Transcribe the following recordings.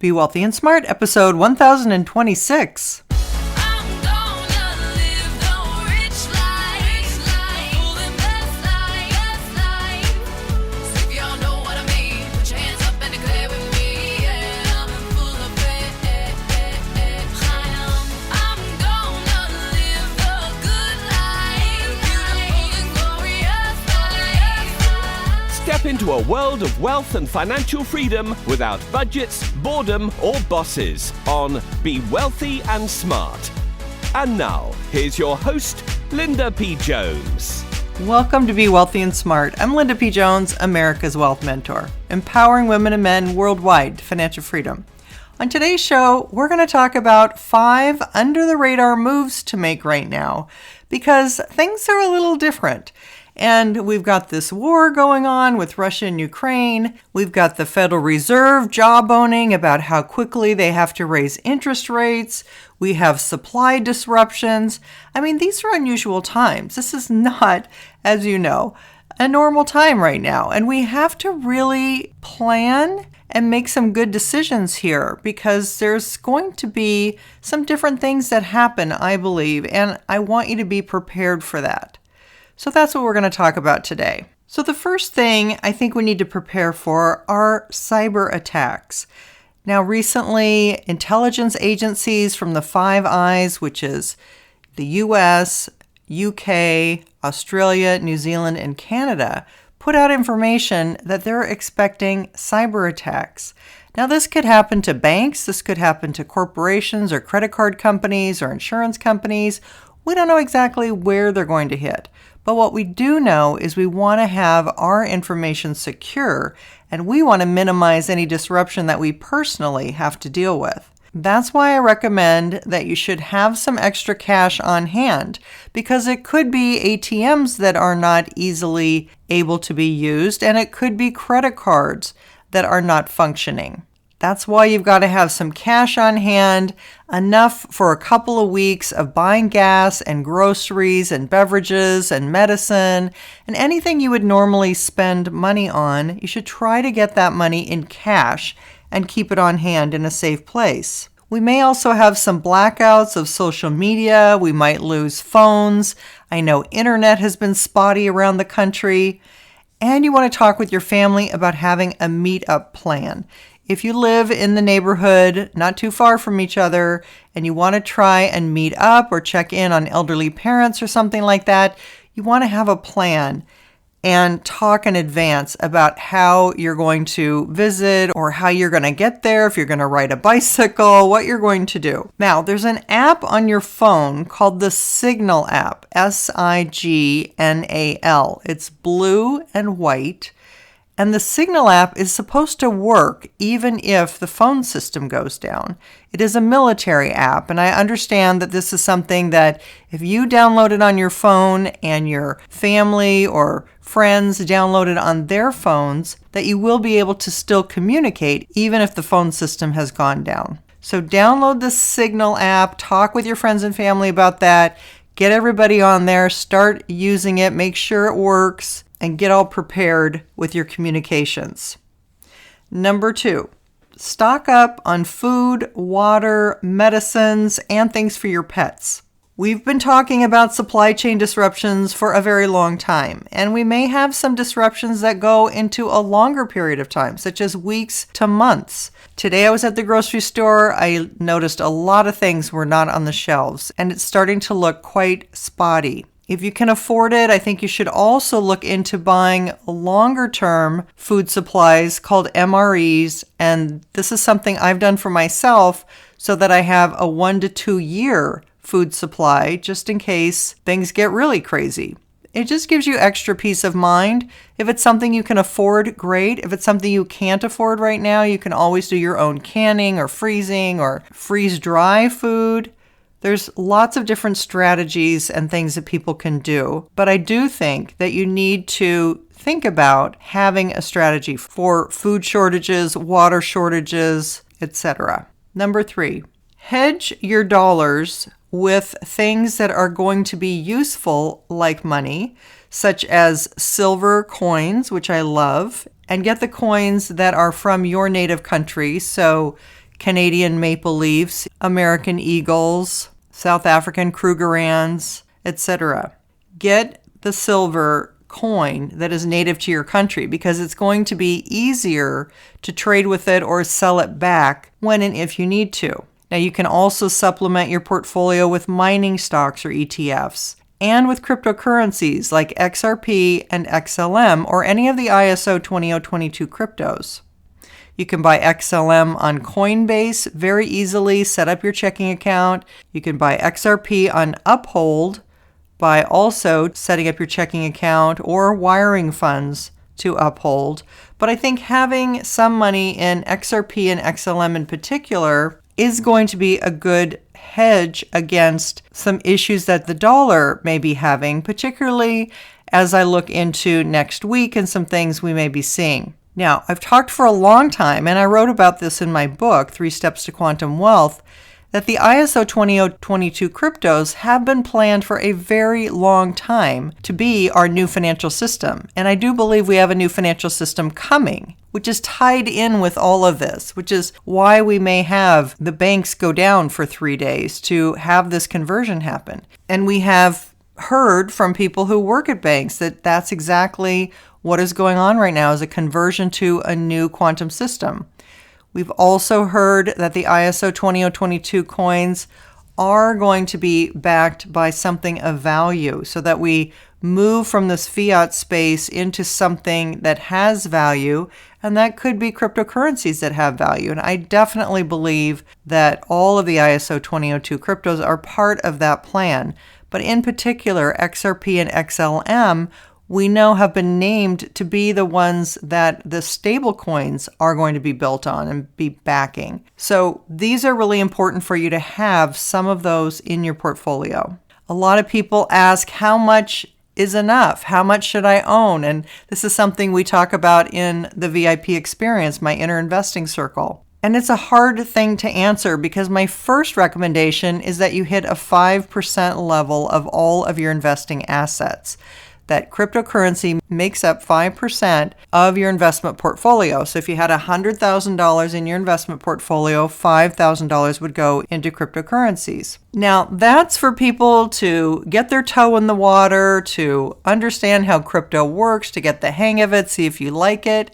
Be Wealthy and Smart, episode 1026. Step into a world of wealth and financial freedom without budgets, boredom, or bosses on Be Wealthy and Smart. And now, here's your host, Linda P. Jones. Welcome to Be Wealthy and Smart. I'm Linda P. Jones, America's Wealth Mentor, empowering women and men worldwide to financial freedom. On today's show, we're going to talk about 5 under-the-radar moves to make right now because things are a little different. And we've got this war going on with Russia and Ukraine. We've got the Federal Reserve jawboning about how quickly they have to raise interest rates. We have supply disruptions. I mean, these are unusual times. This is not, as you know, a normal time right now. And we have to really plan and make some good decisions here because there's going to be some different things that happen, I believe, and I want you to be prepared for that. So that's what we're going to talk about today. So the first thing I think we need to prepare for are cyber attacks. Now, recently, intelligence agencies from the Five Eyes, which is the US, UK, Australia, New Zealand, and Canada, put out information that they're expecting cyber attacks. Now, this could happen to banks, this could happen to corporations or credit card companies or insurance companies. We don't know exactly where they're going to hit. But what we do know is we want to have our information secure, and we want to minimize any disruption that we personally have to deal with. That's why I recommend that you should have some extra cash on hand, because it could be ATMs that are not easily able to be used, and it could be credit cards that are not functioning. That's why you've got to have some cash on hand, enough for a couple of weeks of buying gas and groceries and beverages and medicine and anything you would normally spend money on. You should try to get that money in cash and keep it on hand in a safe place. We may also have some blackouts of social media. We might lose phones. I know internet has been spotty around the country. And you want to talk with your family about having a meetup plan. If you live in the neighborhood, not too far from each other, and you want to try and meet up or check in on elderly parents or something like that, you want to have a plan and talk in advance about how you're going to visit or how you're going to get there, if you're going to ride a bicycle, what you're going to do. Now, there's an app on your phone called the Signal app, Signal. It's blue and white. And the Signal app is supposed to work even if the phone system goes down. It is a military app, and I understand that this is something that if you download it on your phone and your family or friends download it on their phones, that you will be able to still communicate even if the phone system has gone down. So download the Signal app, talk with your friends and family about that, get everybody on there, start using it, make sure it works, and get all prepared with your communications. Number 2, stock up on food, water, medicines, and things for your pets. We've been talking about supply chain disruptions for a very long time, and we may have some disruptions that go into a longer period of time, such as weeks to months. Today I was at the grocery store. I noticed a lot of things were not on the shelves, and it's starting to look quite spotty. If you can afford it, I think you should also look into buying longer-term food supplies called MREs, and this is something I've done for myself so that I have a 1 to 2 year food supply just in case things get really crazy. It just gives you extra peace of mind. If it's something you can afford, great. If it's something you can't afford right now, you can always do your own canning or freezing or freeze dry food. There's lots of different strategies and things that people can do, but I do think that you need to think about having a strategy for food shortages, water shortages, etc. Number 3, hedge your dollars with things that are going to be useful like money, such as silver coins, which I love, and get the coins that are from your native country. So Canadian maple leaves, American eagles, South African Krugerrands, etc. Get the silver coin that is native to your country because it's going to be easier to trade with it or sell it back when and if you need to. Now, you can also supplement your portfolio with mining stocks or ETFs and with cryptocurrencies like XRP and XLM or any of the ISO 20022 cryptos. You can buy XLM on Coinbase very easily, set up your checking account. You can buy XRP on Uphold by also setting up your checking account or wiring funds to Uphold. But I think having some money in XRP and XLM in particular is going to be a good hedge against some issues that the dollar may be having, particularly as I look into next week and some things we may be seeing. Now, I've talked for a long time, and I wrote about this in my book, 3 Steps to Quantum Wealth, that the ISO 20022 cryptos have been planned for a very long time to be our new financial system. And I do believe we have a new financial system coming, which is tied in with all of this, which is why we may have the banks go down for 3 days to have this conversion happen. And we have heard from people who work at banks that that's exactly what is going on right now, is a conversion to a new quantum system. We've also heard that the ISO 20022 coins are going to be backed by something of value so that we move from this fiat space into something that has value, and that could be cryptocurrencies that have value. And I definitely believe that all of the ISO 2002 cryptos are part of that plan. But in particular, XRP and XLM, we know have been named to be the ones that the stable coins are going to be built on and be backing. So these are really important for you to have some of those in your portfolio. A lot of people ask, how much is enough? How much should I own? And this is something we talk about in the VIP experience, my inner investing circle. And it's a hard thing to answer because my first recommendation is that you hit a 5% level of all of your investing assets. That cryptocurrency makes up 5% of your investment portfolio. So if you had $100,000 in your investment portfolio, $5,000 would go into cryptocurrencies. Now, that's for people to get their toe in the water, to understand how crypto works, to get the hang of it, see if you like it.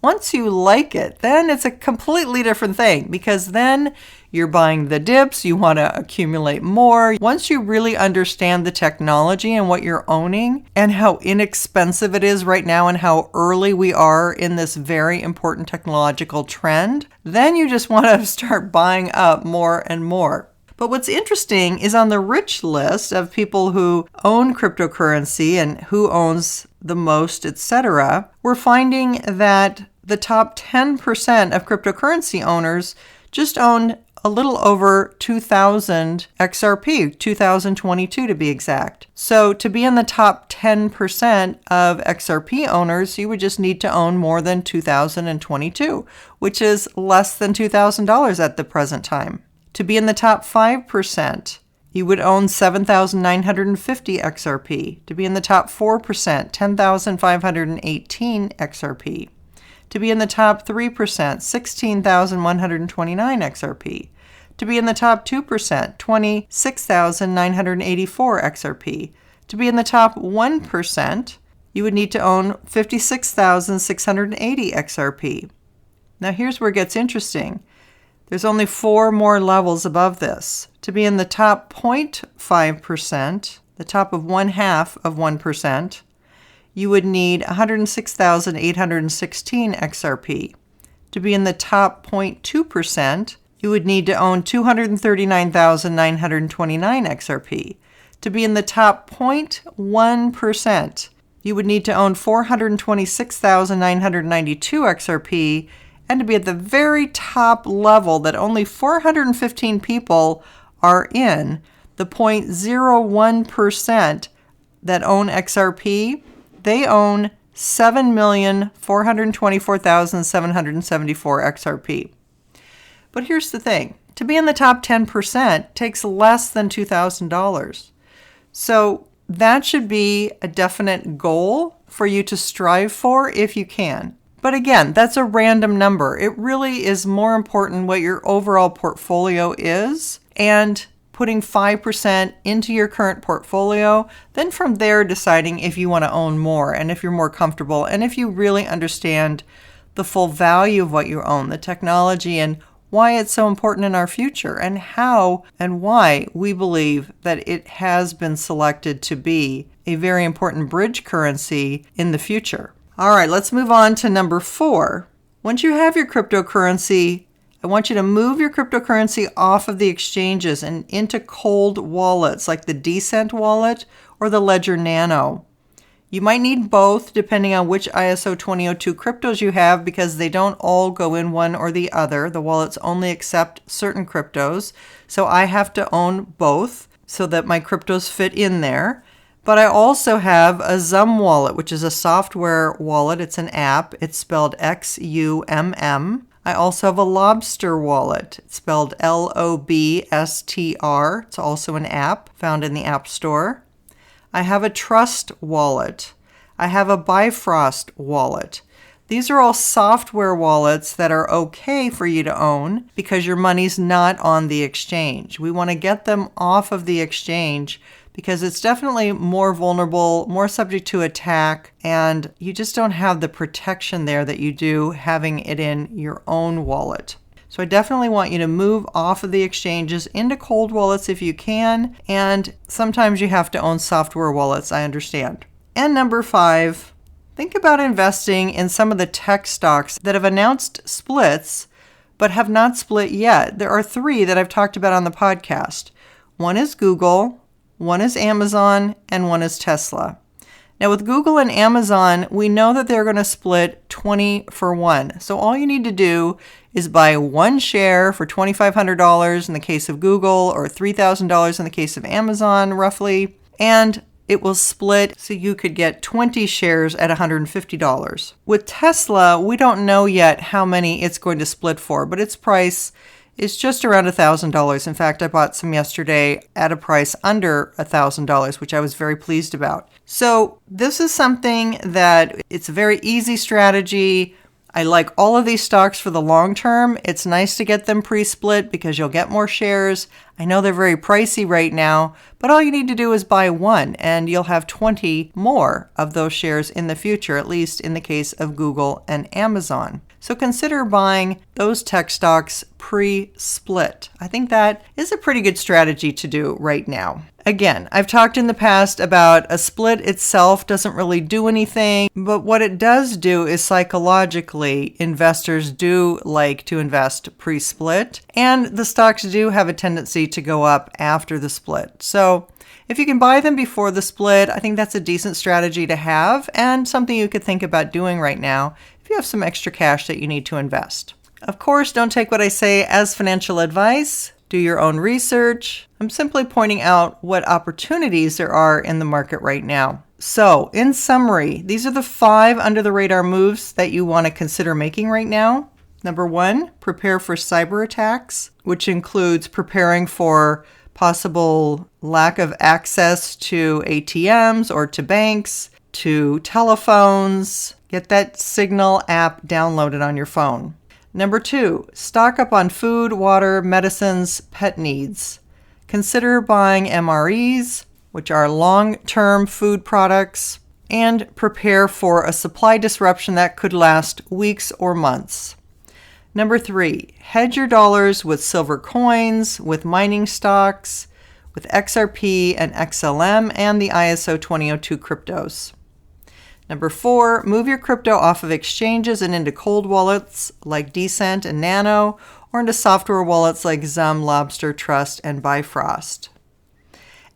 Once you like it, then it's a completely different thing because then you're buying the dips, you want to accumulate more. Once you really understand the technology and what you're owning and how inexpensive it is right now and how early we are in this very important technological trend, then you just want to start buying up more and more. But what's interesting is on the rich list of people who own cryptocurrency and who owns the most, etc., we're finding that the top 10% of cryptocurrency owners just own a little over 2,000 XRP, 2022 to be exact. So to be in the top 10% of XRP owners, you would just need to own more than 2,022, which is less than $2,000 at the present time. To be in the top 5%, you would own 7,950 XRP. To be in the top 4%, 10,518 XRP. To be in the top 3%, 16,129 XRP. To be in the top 2%, 26,984 XRP. To be in the top 1%, you would need to own 56,680 XRP. Now here's where it gets interesting. There's only 4 more levels above this. To be in the top 0.5%, the top of 0.5%, you would need 106,816 XRP. To be in the top 0.2%, you would need to own 239,929 XRP. To be in the top 0.1%, you would need to own 426,992 XRP. And to be at the very top level that only 415 people are in, the 0.01% that own XRP, they own 7,424,774 XRP. But here's the thing. To be in the top 10% takes less than $2,000. So that should be a definite goal for you to strive for if you can. But again, that's a random number. It really is more important what your overall portfolio is, and putting 5% into your current portfolio, then from there deciding if you want to own more and if you're more comfortable and if you really understand the full value of what you own, the technology, and why it's so important in our future, and how and why we believe that it has been selected to be a very important bridge currency in the future. All right, let's move on to number 4. Once you have your cryptocurrency, I want you to move your cryptocurrency off of the exchanges and into cold wallets like the Decent wallet or the Ledger Nano. You might need both depending on which ISO 2002 cryptos you have, because they don't all go in one or the other. The wallets only accept certain cryptos, so I have to own both so that my cryptos fit in there. But I also have a Zum wallet, which is a software wallet. It's an app. It's spelled XUMM. I also have a Lobster wallet. It's spelled LOBSTR. It's also an app found in the App Store. I have a Trust wallet. I have a Bifrost wallet. These are all software wallets that are okay for you to own because your money's not on the exchange. We want to get them off of the exchange because it's definitely more vulnerable, more subject to attack, and you just don't have the protection there that you do having it in your own wallet. So I definitely want you to move off of the exchanges into cold wallets if you can, and sometimes you have to own software wallets, I understand. And number 5, think about investing in some of the tech stocks that have announced splits but have not split yet. There are 3 that I've talked about on the podcast. One is Google, one is Amazon, and one is Tesla. Now with Google and Amazon, we know that they're going to split 20 for 1. So all you need to do is buy one share for $2,500 in the case of Google, or $3,000 in the case of Amazon, roughly, and it will split so you could get 20 shares at $150. With Tesla, we don't know yet how many it's going to split for, but its price is just around $1,000. In fact, I bought some yesterday at a price under $1,000, which I was very pleased about. So this is something that it's a very easy strategy. I like all of these stocks for the long term. It's nice to get them pre-split because you'll get more shares. I know they're very pricey right now, but all you need to do is buy one and you'll have 20 more of those shares in the future, at least in the case of Google and Amazon. So consider buying those tech stocks pre-split. I think that is a pretty good strategy to do right now. Again, I've talked in the past about a split itself doesn't really do anything, but what it does do is psychologically, investors do like to invest pre-split, and the stocks do have a tendency to go up after the split. So if you can buy them before the split, I think that's a decent strategy to have and something you could think about doing right now if you have some extra cash that you need to invest. Of course, don't take what I say as financial advice. Do your own research. I'm simply pointing out what opportunities there are in the market right now. So, in summary, these are the 5 under-the-radar moves that you want to consider making right now. Number 1, prepare for cyber attacks, which includes preparing for possible lack of access to ATMs or to banks, to telephones. Get that Signal app downloaded on your phone. Number 2, stock up on food, water, medicines, pet needs. Consider buying MREs, which are long-term food products, and prepare for a supply disruption that could last weeks or months. Number 3, hedge your dollars with silver coins, with mining stocks, with XRP and XLM, and the ISO 2002 cryptos. Number 4, move your crypto off of exchanges and into cold wallets like Decent and Nano, or into software wallets like Zum, Lobster, Trust, and Bifrost.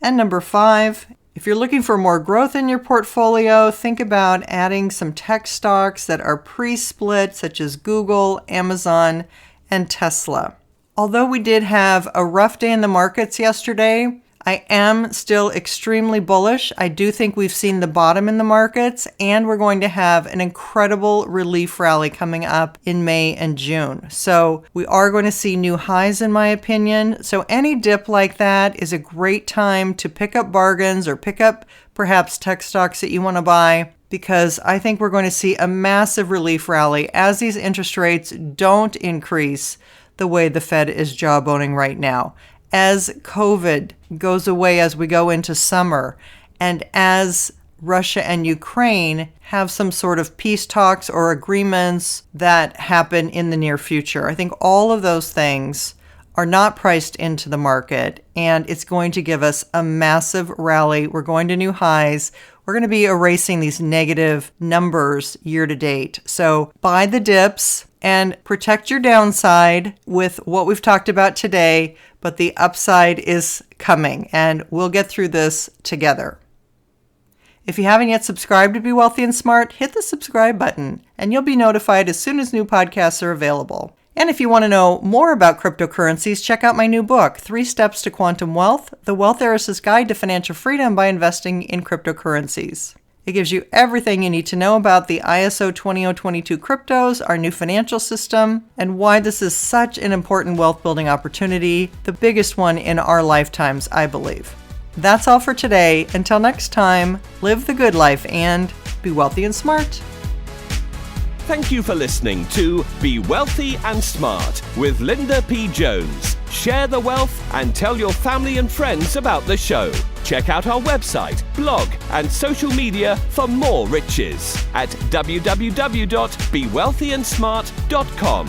And number 5, if you're looking for more growth in your portfolio, think about adding some tech stocks that are pre-split, such as Google, Amazon, and Tesla. Although we did have a rough day in the markets yesterday, I am still extremely bullish. I do think we've seen the bottom in the markets, and we're going to have an incredible relief rally coming up in May and June. So we are going to see new highs, in my opinion. So any dip like that is a great time to pick up bargains or pick up perhaps tech stocks that you want to buy. because I think we're going to see a massive relief rally as these interest rates don't increase the way the Fed is jawboning right now. As COVID goes away as we go into summer, and as Russia and Ukraine have some sort of peace talks or agreements that happen in the near future. I think all of those things are not priced into the market, and it's going to give us a massive rally. We're going to new highs. We're going to be erasing these negative numbers year to date. So buy the dips and protect your downside with what we've talked about today, but the upside is coming, and we'll get through this together. If you haven't yet subscribed to Be Wealthy and Smart, hit the subscribe button, and you'll be notified as soon as new podcasts are available. And if you want to know more about cryptocurrencies, check out my new book, 3 Steps to Quantum Wealth, The Wealth Heiress's Guide to Financial Freedom by Investing in Cryptocurrencies. It gives you everything you need to know about the ISO 20022 cryptos, our new financial system, and why this is such an important wealth building opportunity, the biggest one in our lifetimes, I believe. That's all for today. Until next time, live the good life and be wealthy and smart. Thank you for listening to Be Wealthy and Smart with Linda P. Jones. Share the wealth and tell your family and friends about the show. Check out our website, blog, and social media for more riches at www.bewealthyandsmart.com.